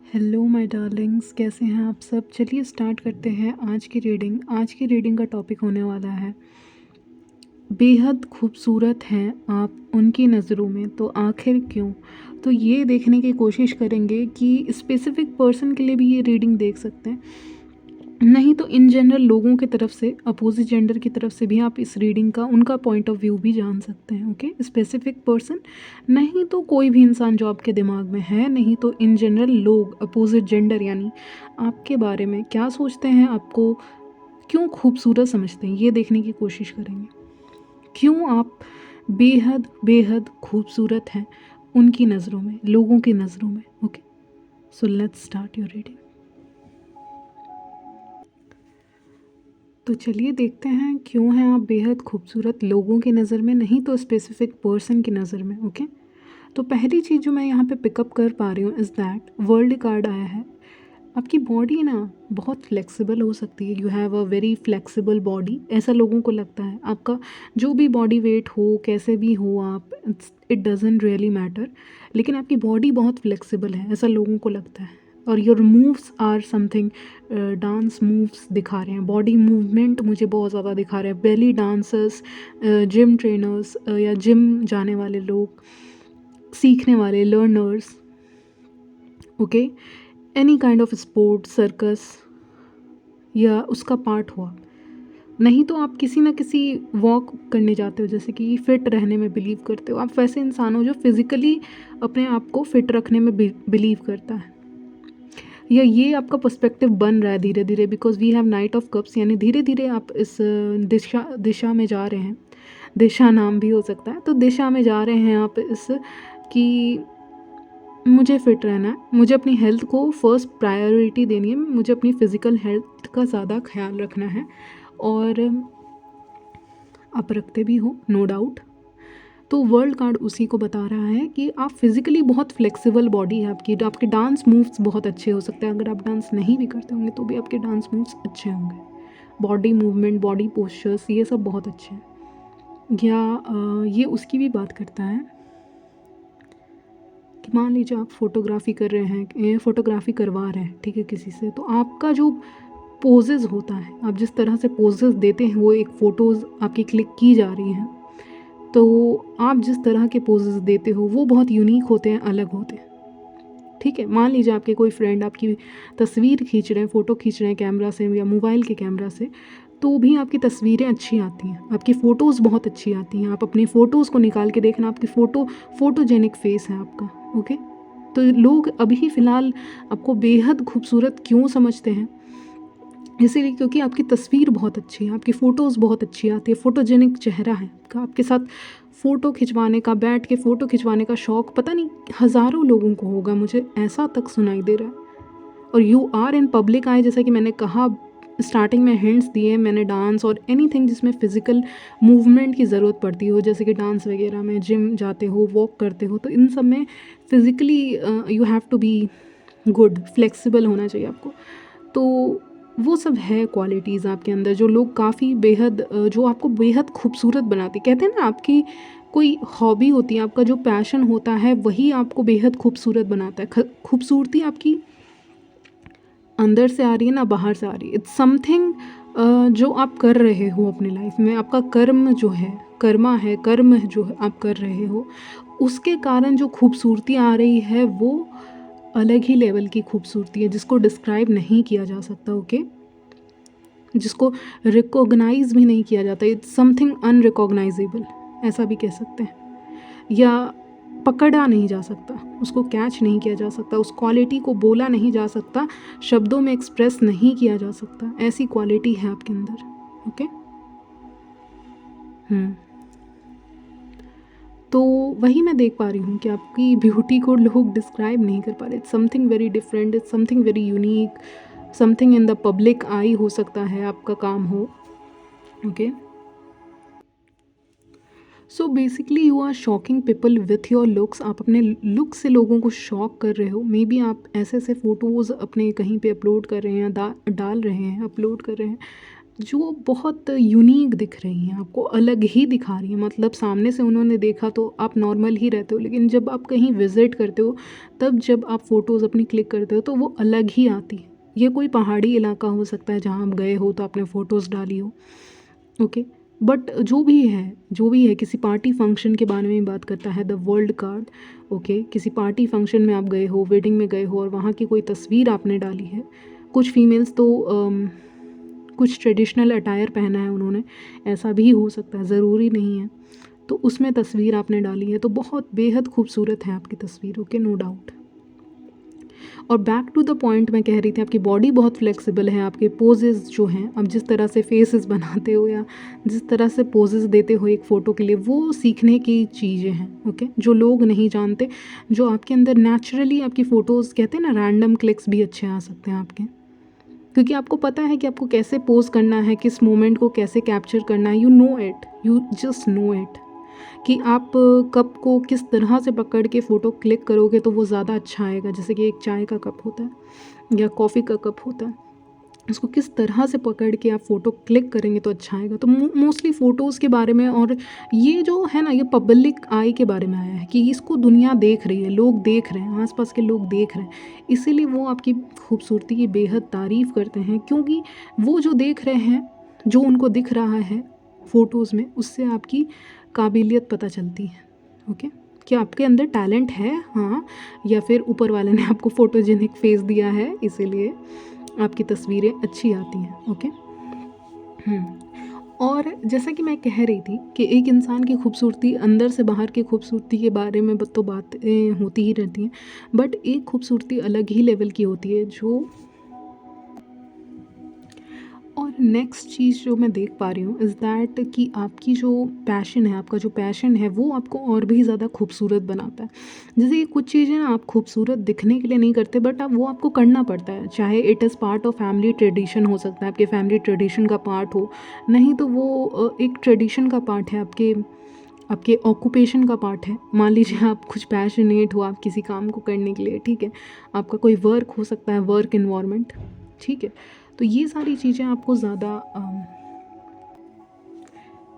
Hello my Darling's, कैसे हैं आप सब। चलिए स्टार्ट करते हैं आज की रीडिंग। आज की रीडिंग का टॉपिक होने वाला है बेहद खूबसूरत हैं आप उनकी नज़रों में तो आखिर क्यों। तो ये देखने की कोशिश करेंगे कि स्पेसिफिक पर्सन के लिए भी ये रीडिंग देख सकते हैं, नहीं तो इन जनरल लोगों की तरफ से, अपोजिट जेंडर की तरफ से भी आप इस रीडिंग का उनका पॉइंट ऑफ व्यू भी जान सकते हैं। ओके, स्पेसिफिक पर्सन नहीं तो कोई भी इंसान जो आपके दिमाग में है, नहीं तो इन जनरल लोग अपोजिट जेंडर यानी आपके बारे में क्या सोचते हैं, आपको क्यों खूबसूरत समझते हैं, ये देखने की कोशिश करेंगे। क्यों आप बेहद बेहद खूबसूरत हैं उनकी नज़रों में, लोगों की नज़रों में। Okay, so let's start your reading. तो चलिए देखते हैं क्यों हैं आप बेहद खूबसूरत लोगों की नज़र में, नहीं तो स्पेसिफिक पर्सन की नज़र में। ओके, तो पहली चीज़ जो मैं यहाँ पे पिकअप कर पा रही हूँ इज़ दैट वर्ल्ड कार्ड आया है। आपकी बॉडी ना बहुत फ्लेक्सिबल हो सकती है, you have a very flexible body, ऐसा लोगों को लगता है। आपका जो भी बॉडी वेट हो, कैसे भी हो आप, इट डजेंट रियली मैटर, लेकिन आपकी बॉडी बहुत फ्लेक्सिबल है, ऐसा लोगों को लगता है। और your moves are something, dance moves दिखा रहे हैं, बॉडी मूवमेंट मुझे बहुत ज़्यादा दिखा रहे हैं। बेली डांसर्स, जिम ट्रेनर्स या जिम जाने वाले लोग, सीखने वाले learners, okay, any kind of sport, circus या उसका पार्ट हुआ, नहीं तो आप किसी ना किसी वॉक करने जाते हो, जैसे कि फिट रहने में बिलीव करते हो। आप वैसे इंसान हो जो फिज़िकली अपने आप को फिट रखने में बिलीव करता है, या ये आपका पर्सपेक्टिव बन रहा है धीरे धीरे, because we have knight of cups, यानी धीरे धीरे आप इस दिशा में जा रहे हैं। दिशा नाम भी हो सकता है, तो दिशा में जा रहे हैं आप इस कि मुझे फ़िट रहना है, मुझे अपनी हेल्थ को फर्स्ट प्रायोरिटी देनी है, मुझे अपनी फ़िज़िकल हेल्थ का ज़्यादा ख्याल रखना है। और आप रखते भी हो, नो डाउट। तो वर्ल्ड कार्ड उसी को बता रहा है कि आप फिज़िकली बहुत फ्लेक्सिबल बॉडी है आपकी, आपके डांस मूव्स बहुत अच्छे हो सकते हैं। अगर आप डांस नहीं भी करते होंगे तो भी आपके डांस मूव्स अच्छे होंगे, बॉडी मूवमेंट, बॉडी पोस्चर्स, ये सब बहुत अच्छे हैं। या ये उसकी भी बात करता है कि मान लीजिए आप फोटोग्राफी कर रहे हैं, फोटोग्राफी करवा रहे हैं, ठीक है, किसी से, तो आपका जो पोजेज़ होता है, आप जिस तरह से पोजेज़ देते हैं, वो एक फ़ोटोज़ आपकी क्लिक की जा रही हैं, तो आप जिस तरह के पोजेज़ देते हो वो बहुत यूनिक होते हैं, अलग होते हैं। ठीक है, मान लीजिए आपके कोई फ्रेंड आपकी तस्वीर खींच रहे हैं, फ़ोटो खींच रहे हैं कैमरा से या मोबाइल के कैमरा से, तो भी आपकी तस्वीरें अच्छी आती हैं, आपकी फ़ोटोज़ बहुत अच्छी आती हैं। आप अपनी फ़ोटोज़ को निकाल के देखना, आपकी फ़ोटोजेनिक फेस है आपका। ओके, तो लोग अभी फ़िलहाल आपको बेहद खूबसूरत क्यों समझते हैं, इसीलिए क्योंकि आपकी तस्वीर बहुत अच्छी है, आपकी फ़ोटोज़ बहुत अच्छी आती है, फ़ोटोजेनिक चेहरा है आपका। आपके साथ फ़ोटो खिंचवाने का, बैठ के फ़ोटो खिंचवाने का शौक़ पता नहीं हज़ारों लोगों को होगा, मुझे ऐसा तक सुनाई दे रहा है। और यू आर इन पब्लिक आई, जैसा कि मैंने कहा स्टार्टिंग में, हिंट्स दिए मैंने, डांस और एनीथिंग जिसमें फ़िज़िकल मूवमेंट की ज़रूरत पड़ती हो, जैसे कि डांस वगैरह में, जिम जाते हो, वॉक करते हो, तो इन सब में physically you have to be good, flexible होना चाहिए आपको। तो वो सब है क्वालिटीज़ आपके अंदर जो लोग काफ़ी बेहद जो आपको बेहद खूबसूरत बनाती। कहते हैं ना, आपकी कोई हॉबी होती है, आपका जो पैशन होता है वही आपको बेहद खूबसूरत बनाता है। खूबसूरती आपकी अंदर से आ रही है ना बाहर से आ रही है, इट्स समथिंग जो आप कर रहे हो अपनी लाइफ में, आपका कर्म जो है, कर्मा है, कर्म जो आप कर रहे हो, उसके कारण जो खूबसूरती आ रही है वो अलग ही लेवल की खूबसूरती है, जिसको डिस्क्राइब नहीं किया जा सकता। ओके, जिसको रिकॉग्नाइज भी नहीं किया जाता, इट्स समथिंग अनरिकॉग्नाइजेबल, ऐसा भी कह सकते हैं, या पकड़ा नहीं जा सकता, उसको कैच नहीं किया जा सकता, उस क्वालिटी को बोला नहीं जा सकता, शब्दों में एक्सप्रेस नहीं किया जा सकता, ऐसी क्वालिटी है आपके अंदर। ओके, तो वही मैं देख पा रही हूँ कि आपकी ब्यूटी को लोग डिस्क्राइब नहीं कर पा रहे। It's something very different, it's something very unique, something in the public eye हो सकता है आपका काम हो। Okay, so basically you are shocking people with your looks. आप अपने लुक से लोगों को शॉक कर रहे हो। मे बी आप ऐसे ऐसे फ़ोटोज़ अपने कहीं पे अपलोड कर रहे हैं, डाल रहे हैं, अपलोड कर रहे हैं जो बहुत यूनिक दिख रही हैं, आपको अलग ही दिखा रही हैं। मतलब सामने से उन्होंने देखा तो आप नॉर्मल ही रहते हो, लेकिन जब आप कहीं विज़िट करते हो, तब जब आप फ़ोटोज़ अपनी क्लिक करते हो तो वो अलग ही आती है। ये कोई पहाड़ी इलाका हो सकता है जहाँ आप गए हो तो आपने फ़ोटोज़ डाली हो, ओके। बट जो भी है किसी पार्टी फंक्शन के बारे में बात करता है द वर्ल्ड कार्ड, ओके। किसी पार्टी फंक्शन में आप गए हो, वेडिंग में गए हो और वहाँ की कोई तस्वीर आपने डाली है। कुछ फीमेल्स तो कुछ ट्रेडिशनल अटायर पहना है उन्होंने, ऐसा भी हो सकता है, ज़रूरी नहीं है। तो उसमें तस्वीर आपने डाली है तो बहुत बेहद खूबसूरत है आपकी तस्वीर, ओके, नो डाउट। और बैक टू द पॉइंट मैं कह रही थी, आपकी बॉडी बहुत फ्लेक्सिबल है, आपके पोजेज़ जो हैं, आप जिस तरह से फेसेस बनाते हो या जिस तरह से पोजेज़ देते हो एक फ़ोटो के लिए, वो सीखने की चीज़ें हैं, ओके, जो लोग नहीं जानते, जो आपके अंदर नेचुरली आपकी फ़ोटोज़, कहते हैं ना रैंडम क्लिक्स भी अच्छे आ सकते हैं आपके, क्योंकि आपको पता है कि आपको कैसे पोज़ करना है, किस मोमेंट को कैसे कैप्चर करना है, you know it, you just know it, कि आप कप को किस तरह से पकड़ के फ़ोटो क्लिक करोगे तो वो ज़्यादा अच्छा आएगा। जैसे कि एक चाय का कप होता है या कॉफ़ी का कप होता है, उसको किस तरह से पकड़ के आप फ़ोटो क्लिक करेंगे तो अच्छा आएगा। तो मोस्टली फ़ोटोज़ के बारे में, और ये जो है ना, ये पब्लिक आई के बारे में आया है कि इसको दुनिया देख रही है, लोग देख रहे हैं, आसपास के लोग देख रहे हैं, इसीलिए वो आपकी खूबसूरती की बेहद तारीफ़ करते हैं, क्योंकि वो जो देख रहे हैं, जो उनको दिख रहा है फ़ोटोज़ में, उससे आपकी काबिलियत पता चलती है, ओके, कि आपके अंदर टैलेंट है, हाँ, या फिर ऊपर वाले ने आपको फ़ोटोजेनिक फेस दिया है, इसीलिए आपकी तस्वीरें अच्छी आती हैं, ओके। और जैसा कि मैं कह रही थी कि एक इंसान की खूबसूरती अंदर से बाहर की खूबसूरती के बारे में तो बातें होती ही रहती हैं, बट एक खूबसूरती अलग ही लेवल की होती है जो, और नेक्स्ट चीज़ जो मैं देख पा रही हूँ इज़ दैट कि आपकी जो पैशन है, आपका जो पैशन है, वो आपको और भी ज़्यादा खूबसूरत बनाता है। जैसे कि कुछ चीज़ें ना आप खूबसूरत दिखने के लिए नहीं करते, बट आप वो आपको करना पड़ता है, चाहे it is part of family tradition हो सकता है, आपके फैमिली ट्रेडिशन का पार्ट हो, नहीं तो वो एक ट्रेडिशन का पार्ट है, आपके आपके ऑक्यूपेशन का पार्ट है। मान लीजिए आप कुछ पैशनेट हो आप किसी काम को करने के लिए, ठीक है, आपका कोई वर्क हो सकता है, वर्क इन्वायरमेंट, ठीक है, तो ये सारी चीज़ें आपको ज़्यादा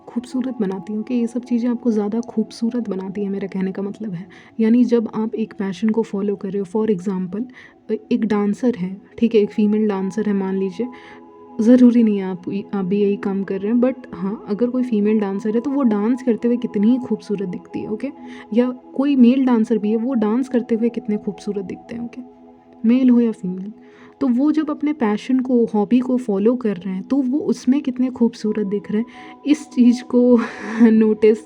खूबसूरत बनाती हैं, कि ये सब चीज़ें आपको ज़्यादा खूबसूरत बनाती हैं, मेरा कहने का मतलब है। यानी जब आप एक पैशन को फॉलो कर रहे हो, फॉर एग्ज़ाम्पल एक डांसर है, ठीक है, एक फ़ीमेल डांसर है मान लीजिए, ज़रूरी नहीं है आप भी यही काम कर रहे हैं, बट हाँ, अगर कोई फ़ीमेल डांसर है तो वो डांस करते हुए कितनी खूबसूरत दिखती है, ओके, या कोई मेल डांसर भी है, वो डांस करते हुए कितने खूबसूरत दिखते हैं, ओके, मेल हो या फीमेल। तो वो जब अपने पैशन को, हॉबी को फॉलो कर रहे हैं तो वो उसमें कितने खूबसूरत दिख रहे हैं, इस चीज़ को नोटिस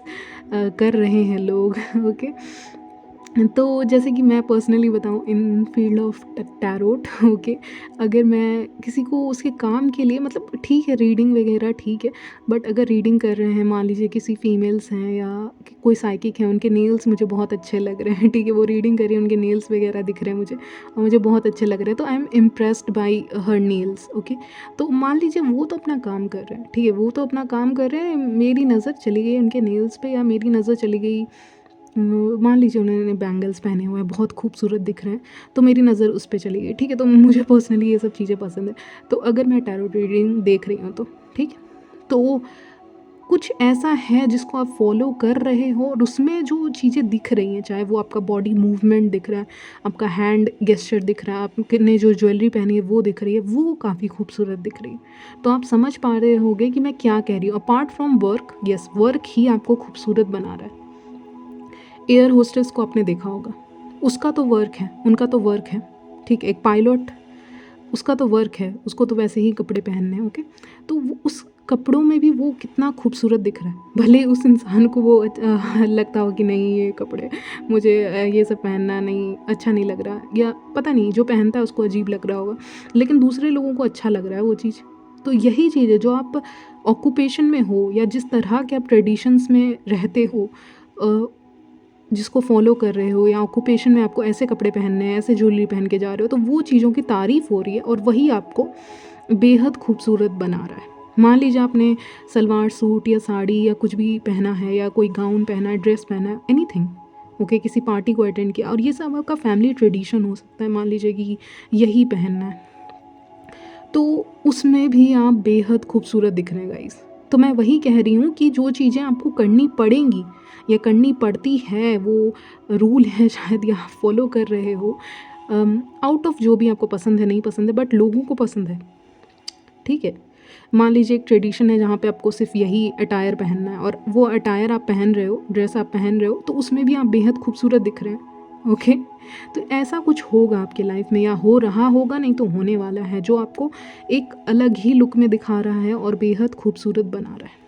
कर रहे हैं लोग, ओके। तो जैसे कि मैं पर्सनली बताऊँ, इन फील्ड ऑफ टैरोट, ओके, अगर मैं किसी को उसके काम के लिए, मतलब ठीक है रीडिंग वगैरह ठीक है, बट अगर रीडिंग कर रहे हैं, मान लीजिए किसी फीमेल्स हैं या कोई साइकिक है, उनके नेल्स मुझे बहुत अच्छे लग रहे हैं, ठीक है, वो रीडिंग कर रही है, उनके नेल्स वगैरह दिख रहे हैं मुझे और मुझे बहुत अच्छे लग रहे हैं, तो I am impressed by her nails, okay. तो मान लीजिए वो तो अपना काम कर रहे हैं, ठीक है, वो तो अपना काम कर रहे हैं, मेरी नज़र चली गई उनके नेल्स पे, या मेरी नज़र चली गई, मान लीजिए उन्होंने बैंगल्स पहने हुए हैं, बहुत खूबसूरत दिख रहे हैं, तो मेरी नज़र उस पे चली गई, ठीक है, तो मुझे पर्सनली ये सब चीज़ें पसंद है। तो अगर मैं टैरो रीडिंग देख रही हूँ तो ठीक है, तो कुछ ऐसा है जिसको आप फॉलो कर रहे हो और उसमें जो चीज़ें दिख रही हैं, चाहे वो आपका बॉडी मूवमेंट दिख रहा है, आपका हैंड गेस्चर दिख रहा है, आपने जो ज्वेलरी पहनी है वो दिख रही है, वो काफ़ी खूबसूरत दिख रही है। तो आप समझ पा रहे होंगे कि मैं क्या कह रही हूँ। Apart from work, yes, work ही आपको खूबसूरत बना रहा है। एयर होस्टेस को आपने देखा होगा, उसका तो वर्क है, उनका तो वर्क है, ठीक है, एक पायलट, उसका तो वर्क है, उसको तो वैसे ही कपड़े पहनने हैं, ओके। तो उस कपड़ों में भी वो कितना खूबसूरत दिख रहा है, भले उस इंसान को वो लगता हो कि नहीं ये कपड़े मुझे ये सब पहनना नहीं अच्छा नहीं लग रहा, या पता नहीं जो पहनता है उसको अजीब लग रहा होगा, लेकिन दूसरे लोगों को अच्छा लग रहा है वो चीज़। तो यही चीज़ है, जो आप ऑक्यूपेशन में हो या जिस तरह के आप ट्रेडिशंस में रहते हो, जिसको फॉलो कर रहे हो, या ऑक्यूपेशन में आपको ऐसे कपड़े पहनने हैं, ऐसे ज्वेलरी पहन के जा रहे हो, तो वो चीज़ों की तारीफ़ हो रही है और वही आपको बेहद खूबसूरत बना रहा है। मान लीजिए आपने सलवार सूट या साड़ी या कुछ भी पहना है, या कोई गाउन पहना है, ड्रेस पहना है, एनीथिंग, ओके, किसी पार्टी को अटेंड किया और ये सब आपका फैमिली ट्रेडिशन हो सकता है, मान लीजिए कि यही पहनना है, तो उसमें भी आप बेहद खूबसूरत दिख रहे हैं गाइस। तो मैं वही कह रही हूँ कि जो चीज़ें आपको करनी पड़ेंगी या करनी पड़ती है, वो रूल है शायद, या आप फॉलो कर रहे हो आउट ऑफ जो भी आपको पसंद है, नहीं पसंद है, बट लोगों को पसंद है, ठीक है। मान लीजिए एक ट्रेडिशन है जहाँ पे आपको सिर्फ यही अटायर पहनना है, और वो अटायर आप पहन रहे हो, ड्रेस आप पहन रहे हो, तो उसमें भी आप बेहद खूबसूरत दिख रहे हैं, ओके। तो ऐसा कुछ होगा आपकी लाइफ में, या हो रहा होगा, नहीं तो होने वाला है, जो आपको एक अलग ही लुक में दिखा रहा है और बेहद खूबसूरत बना रहा है।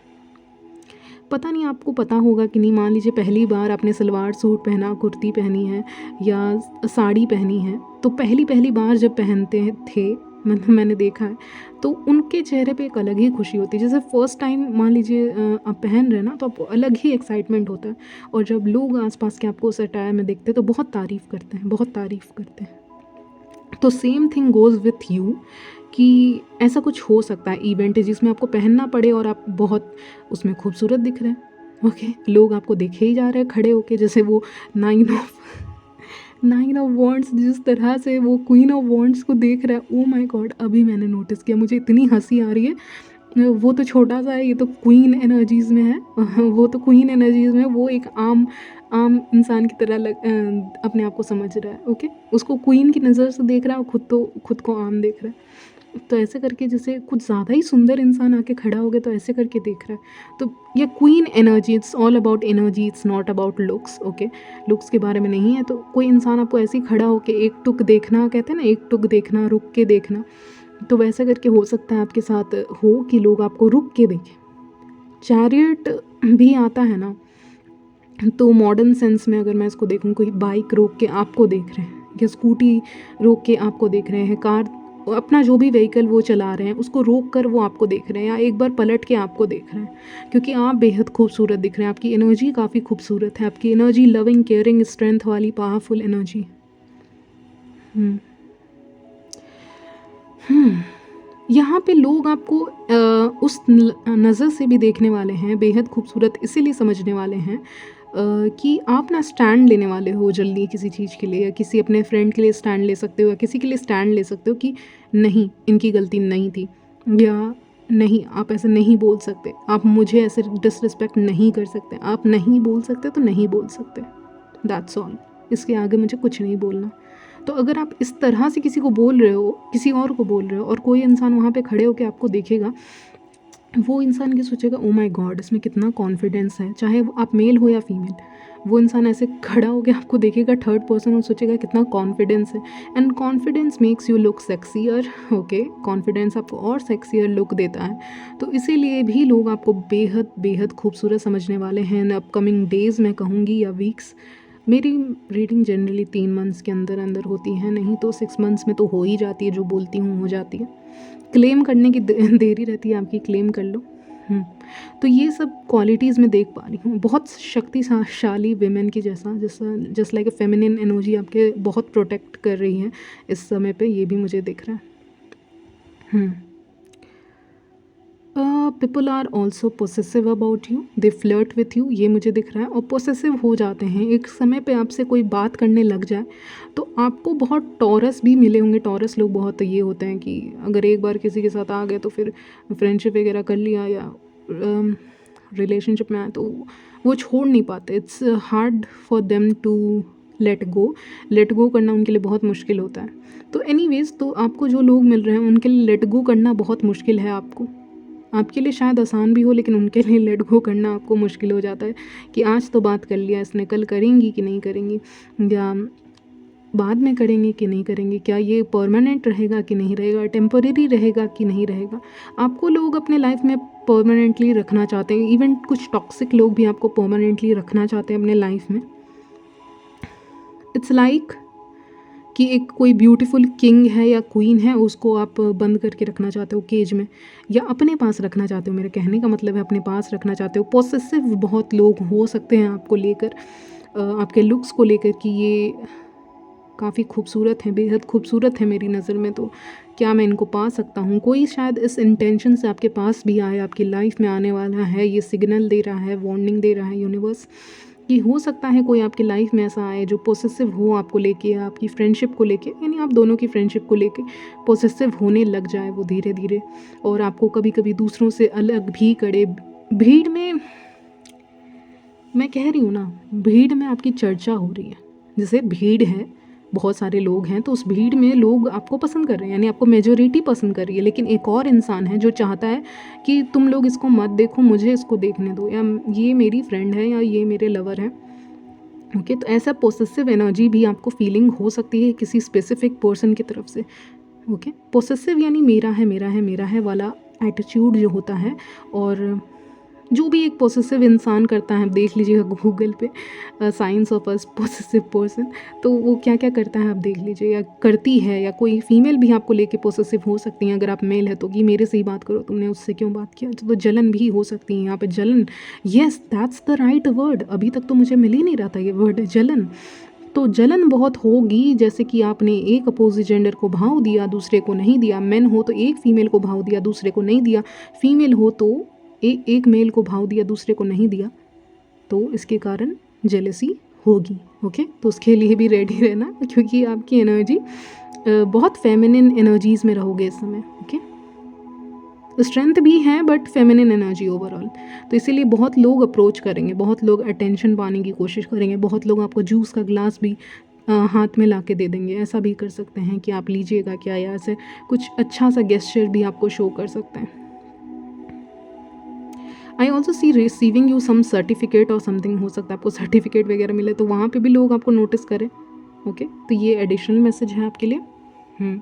पता नहीं आपको पता होगा कि नहीं, मान लीजिए पहली बार आपने सलवार सूट पहना, कुर्ती पहनी है या साड़ी पहनी है, तो पहली पहली बार जब पहनते थे, मतलब मैंने देखा है, तो उनके चेहरे पे एक अलग ही खुशी होती है। जैसे फ़र्स्ट टाइम मान लीजिए आप पहन रहे हैं ना, तो आपको अलग ही एक्साइटमेंट होता है, और जब लोग आसपास के आपको उस अटायर में देखते हैं तो बहुत तारीफ़ करते हैं, बहुत तारीफ़ करते हैं। तो same thing goes with you, कि ऐसा कुछ हो सकता है इवेंट जिसमें आपको पहनना पड़े और आप बहुत उसमें खूबसूरत दिख रहे हैं, ओके। लोग आपको देखे ही जा रहे हैं खड़े होके, जैसे वो 9 ऑफ वॉन्ड्स जिस तरह से वो क्वीन ऑफ वॉन्ड्स को देख रहा है, ओ माय गॉड, अभी मैंने नोटिस किया, मुझे इतनी हंसी आ रही है। वो तो छोटा सा है, ये तो क्वीन एनर्जीज़ में है। वो तो क्वीन एनर्जीज़ में, वो एक आम आम इंसान की तरह अपने आप को समझ रहा है, ओके। उसको क्वीन की नज़र से देख रहा है, और खुद को आम देख रहा है। तो ऐसे करके, जैसे कुछ ज़्यादा ही सुंदर इंसान आके खड़ा हो गया तो ऐसे करके देख रहा है। तो ये queen energy, it's all about energy, it's not about looks, okay. Looks के बारे में नहीं है। तो कोई इंसान आपको ऐसे ही खड़ा होके एक टुक देखना, कहते हैं ना, एक टुक देखना, रुक के देखना, तो वैसे करके हो सकता है आपके साथ हो कि लोग आपको रुक के देखें। चैरियट भी आता है ना, तो मॉडर्न सेंस में अगर मैं इसको देखूं, कोई बाइक रोक के आपको देख रहे हैं, या स्कूटी रोक के आपको देख रहे हैं, कार, अपना जो भी व्हीकल वो चला रहे हैं, उसको रोक कर वो आपको देख रहे हैं, या एक बार पलट के आपको देख रहे हैं, क्योंकि आप बेहद खूबसूरत दिख रहे हैं। आपकी एनर्जी काफ़ी खूबसूरत है, आपकी एनर्जी लविंग, केयरिंग, स्ट्रेंथ वाली, पावरफुल एनर्जी। यहाँ पे लोग आपको उस नज़र से भी देखने वाले हैं, बेहद खूबसूरत इसीलिए समझने वाले हैं कि आप ना स्टैंड लेने वाले हो जल्दी किसी चीज़ के लिए, या किसी अपने फ्रेंड के लिए स्टैंड ले सकते हो, या किसी के लिए स्टैंड ले सकते हो कि नहीं, इनकी गलती नहीं थी, या नहीं, आप ऐसे नहीं बोल सकते, आप मुझे ऐसे डिसरिस्पेक्ट नहीं कर सकते, आप नहीं बोल सकते तो नहीं बोल सकते, दैट्स ऑल। इसके आगे मुझे कुछ नहीं बोलना। तो अगर आप इस तरह से किसी को बोल रहे हो, किसी और को बोल रहे हो, और कोई इंसान वहाँ पे खड़े होकर आपको देखेगा, वो इंसान ये सोचेगा, ओ माय गॉड, इसमें कितना कॉन्फिडेंस है। चाहे वो आप मेल हो या फीमेल, वो इंसान ऐसे खड़ा होकर आपको देखेगा थर्ड पर्सन, और सोचेगा कितना कॉन्फिडेंस है। And confidence makes you look sexier, okay. Confidence आपको और सेक्सियर लुक देता है। तो इसीलिए भी लोग आपको बेहद बेहद खूबसूरत समझने वाले हैं अपकमिंग डेज़, मैं कहूँगी, या वीक्स। मेरी रीडिंग जनरली 3 मंथ्स के अंदर अंदर होती है, नहीं तो 6 मंथ्स में तो हो ही जाती है, जो बोलती हूँ हो जाती है। क्लेम करने की देरी रहती है आपकी, क्लेम कर लो। तो ये सब क्वालिटीज़ मैं देख पा रही हूँ, बहुत शक्तिशाली विमेन की जैसा, just like a feminine energy आपके बहुत प्रोटेक्ट कर रही है इस समय पे, ये भी मुझे दिख रहा है। People are also possessive about you, they flirt with you, ये मुझे दिख रहा है, और पोसेसिव हो जाते हैं। एक समय पे आपसे कोई बात करने लग जाए तो आपको बहुत टॉरस भी मिले होंगे। टॉरस लोग बहुत ये होते हैं कि अगर एक बार किसी के साथ आ गए तो फिर फ्रेंडशिप वगैरह कर लिया, या रिलेशनशिप में आए तो वो छोड़ नहीं पाते। It's hard for them to let go करना उनके लिए बहुत मुश्किल होता है। तो एनीवेज़, तो आपको जो लोग मिल रहे हैं उनके लिए लेट गो करना बहुत मुश्किल है। आपके लिए शायद आसान भी हो, लेकिन उनके लिए लेट गो करना आपको मुश्किल हो जाता है कि आज तो बात कर लिया इसने, कल करेंगी कि नहीं करेंगी, या बाद में करेंगे कि नहीं करेंगे, क्या ये परमानेंट रहेगा कि नहीं रहेगा, टेम्परेरी रहेगा कि नहीं रहेगा। आपको लोग अपने लाइफ में परमानेंटली रखना चाहते हैं, इवन कुछ टॉक्सिक लोग भी आपको परमानेंटली रखना चाहते हैं अपने लाइफ में। इट्स लाइक कि एक कोई ब्यूटीफुल किंग है या क्वीन है, उसको आप बंद करके रखना चाहते हो केज में, या अपने पास रखना चाहते हो। मेरे कहने का मतलब है अपने पास रखना चाहते हो। पॉसेसिव बहुत लोग हो सकते हैं आपको लेकर, आपके लुक्स को लेकर, कि ये काफ़ी खूबसूरत हैं, बेहद खूबसूरत है मेरी नज़र में, तो क्या मैं इनको पा सकता हूँ। कोई शायद इस इंटेंशन से आपके पास भी आए, आपकी लाइफ में आने वाला है, ये सिग्नल दे रहा है, वार्निंग दे रहा है यूनिवर्स कि हो सकता है कोई आपकी लाइफ में ऐसा आए जो पोसेसिव हो आपको लेके, आपकी फ्रेंडशिप को लेके, यानी आप दोनों की फ्रेंडशिप को लेके पोसेसिव होने लग जाए वो धीरे धीरे, और आपको कभी कभी दूसरों से अलग भी करे। भीड़ में, मैं कह रही हूँ ना, भीड़ में आपकी चर्चा हो रही है, जैसे भीड़ है, बहुत सारे लोग हैं, तो उस भीड़ में लोग आपको पसंद कर रहे हैं, यानी आपको मेजोरिटी पसंद कर रही है, लेकिन एक और इंसान है जो चाहता है कि तुम लोग इसको मत देखो, मुझे इसको देखने दो, या ये मेरी फ्रेंड है या ये मेरे लवर है। ओके, तो ऐसा पोसेसिव एनर्जी भी आपको फीलिंग हो सकती है किसी स्पेसिफिक पर्सन की तरफ से। ओके, पोसेसिव यानी मेरा है मेरा है मेरा है वाला एटीट्यूड जो होता है, और जो भी एक पोसेसिव इंसान करता है, देख लीजिएगा गूगल पे science of a possessive person, तो वो क्या क्या करता है आप देख लीजिए, या करती है, या कोई फीमेल भी आपको लेके पोसेसिव हो सकती हैं अगर आप मेल है तो, कि मेरे से ही बात करो, तुमने उससे क्यों बात किया, तो जलन भी हो सकती है यहाँ पे, जलन, yes that's the right word, अभी तक तो मुझे मिल ही नहीं रहा था ये वर्ड जलन। तो जलन बहुत होगी, जैसे कि आपने एक अपोजिट जेंडर को भाव दिया, दूसरे को नहीं दिया, मेन हो तो एक फीमेल को भाव दिया, दूसरे को नहीं दिया, फीमेल हो तो एक मेल को भाव दिया, दूसरे को नहीं दिया, तो इसके कारण जेलसी होगी। ओके, तो उसके लिए भी रेडी रहना, क्योंकि आपकी एनर्जी बहुत फेमिनिन एनर्जीज़ में रहोगे इस समय। ओके, स्ट्रेंथ भी है बट फेमिनिन एनर्जी ओवरऑल, तो इसीलिए बहुत लोग अप्रोच करेंगे, बहुत लोग अटेंशन पाने की कोशिश करेंगे, बहुत लोग आपको जूस का ग्लास भी हाथ में ला के दे देंगे, ऐसा भी कर सकते हैं कि आप लीजिएगा क्या, या ऐसे कुछ अच्छा सा गेस्चर भी आपको शो कर सकते हैं। I also see receiving you some certificate और समथिंग, हो सकता है आपको सर्टिफिकेट वगैरह मिले, तो वहाँ पे भी लोग आपको नोटिस करें। ओके, तो ये एडिशनल मैसेज है आपके लिए।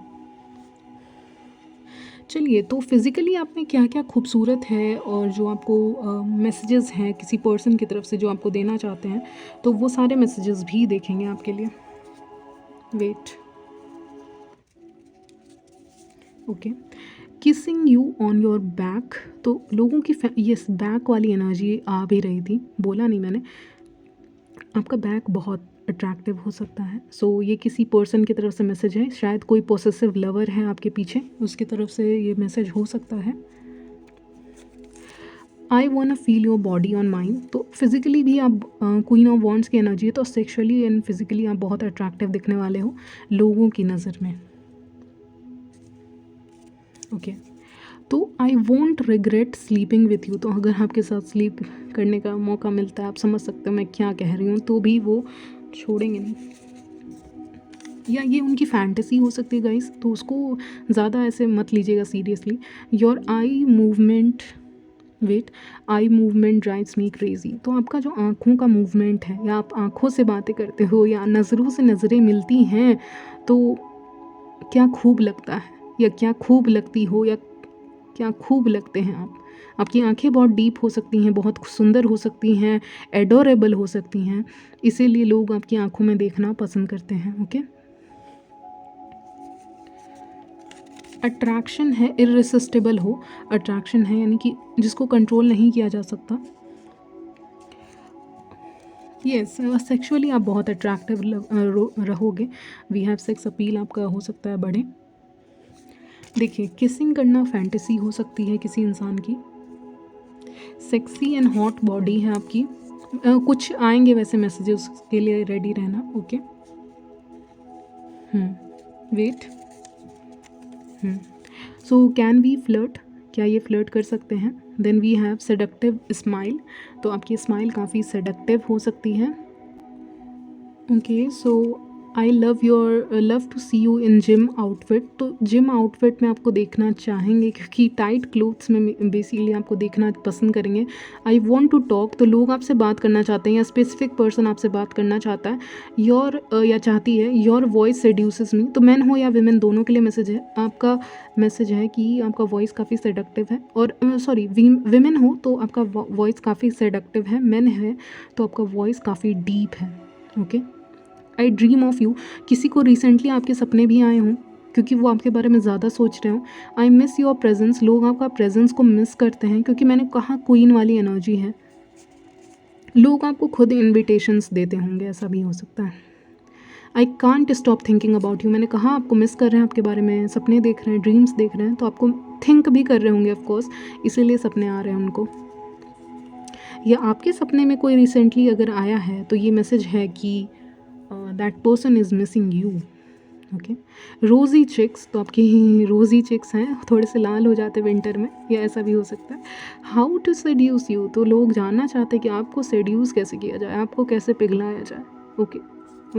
चलिए, तो फिज़िकली आप में क्या क्या खूबसूरत है, और जो आपको मैसेजेस हैं किसी पर्सन की तरफ से जो आपको देना चाहते हैं, तो वो सारे मैसेजेस भी देखेंगे आपके लिए। Wait, okay, kissing you on your back, तो लोगों की यस बैक वाली एनर्जी आ भी रही थी, बोला नहीं मैंने, आपका बैक बहुत अट्रैक्टिव हो सकता है। सो ये किसी पर्सन की तरफ से मैसेज है, शायद कोई पोसेसिव लवर है आपके पीछे, उसकी तरफ से ये मैसेज हो सकता है। I want feel your body on mind, तो फिज़िकली भी आप क्वीन ऑफ वॉन्ड्स की एनर्जी है, तो सेक्सुअली एंड फिज़िकली आप बहुत अट्रैक्टिव दिखने वाले हो लोगों की नज़र में। ओके, तो I want regret sleeping with you, तो अगर आपके साथ स्लीप करने का मौका मिलता है, आप समझ सकते हो मैं क्या कह रही हूँ, तो भी वो छोड़ेंगे नहीं, या ये उनकी फैंटेसी हो सकती है गाइस, तो उसको ज़्यादा ऐसे मत लीजिएगा seriously. Your eye movement, wait, eye movement drives me crazy, तो आपका जो आँखों का मूवमेंट है, या आप आँखों से बातें करते हो, या नज़रों से नज़रें मिलती हैं, तो क्या खूब लगता है, या क्या खूब लगती हो, या क्या खूब लगते हैं आप। आपकी आंखें बहुत डीप हो सकती हैं, बहुत सुंदर हो सकती हैं, एडोरेबल हो सकती हैं, इसीलिए लोग आपकी आंखों में देखना पसंद करते हैं। ओके, अट्रैक्शन है, इररेसिस्टिबल हो, अट्रैक्शन है यानी कि जिसको कंट्रोल नहीं किया जा सकता। यस, सेक्सुअली आप बहुत अट्रैक्टिव रहोगे, वी हैव सेक्स अपील आपका हो सकता है बढ़े। देखिए, किसिंग करना फैंटेसी हो सकती है किसी इंसान की, सेक्सी एंड हॉट बॉडी है आपकी, कुछ आएंगे वैसे मैसेजेस के लिए रेडी रहना। Okay, wait, so can we flirt, क्या ये फ्लर्ट कर सकते हैं। Then we have seductive smile, तो आपकी स्माइल काफ़ी सेडक्टिव हो सकती है। Okay, so I love to see you in gym outfit, तो जिम आउटफिट में आपको देखना चाहेंगे, क्योंकि टाइट क्लोथ्स में बेसिकली आपको देखना पसंद करेंगे। आई वॉन्ट टू टॉक, तो लोग आपसे बात करना चाहते हैं, या स्पेसिफिक पर्सन आपसे बात करना चाहता है, या चाहती है। योर वॉइस सेड्यूसेस मी, तो मैन हो या विमेन दोनों के लिए मैसेज है, आपका मैसेज है कि आपका वॉइस काफ़ी सेडक्टिव है, और सॉरी विमेन हो तो आपका वॉइस काफ़ी सेडक्टिव है, मैन है तो आपका वॉइस काफ़ी डीप है। Okay, I dream of you, किसी को रिसेंटली आपके सपने भी आए हों, क्योंकि वो आपके बारे में ज़्यादा सोच रहे हो। आई मिस योर प्रेजेंस, लोग आपका प्रेजेंस को मिस करते हैं, क्योंकि मैंने कहा क्वीन वाली एनर्जी है, लोग आपको खुद इन्विटेशंस देते होंगे, ऐसा भी हो सकता है। I can't stop thinking about you, मैंने कहा आपको मिस कर रहे हैं, आपके बारे में सपने देख रहे हैं, ड्रीम्स देख रहे हैं, तो आपको थिंक भी कर रहे होंगे ऑफकोर्स, इसीलिए सपने आ रहे हैं उनको। या आपके सपने में कोई रिसेंटली अगर आया है तो ये मैसेज है कि that person is missing you. Okay, रोज़ी चिक्स, तो आपकी रोज़ी चिक्स हैं, थोड़े से लाल हो जाते विंटर में, या ऐसा भी हो सकता है। हाउ टू सेड्यूस यू, तो लोग जानना चाहते हैं कि आपको सेड्यूस कैसे किया जाए, आपको कैसे पिघलाया जाए। ओके,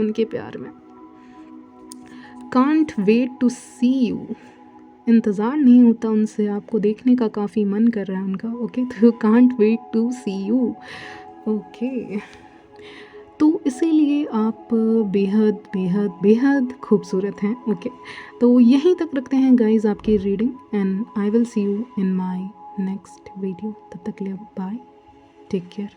उनके प्यार में। Can't wait to see you, इंतज़ार नहीं होता उनसे, आपको देखने का काफ़ी मन कर रहा है उनका। ओके, तो can't wait to see you. Okay, तो इसीलिए आप बेहद बेहद बेहद खूबसूरत हैं। ओके, तो यहीं तक रखते हैं गाइज आपकी reading, and I will see you in my next video. तब तक के लिए बाय, टेक केयर।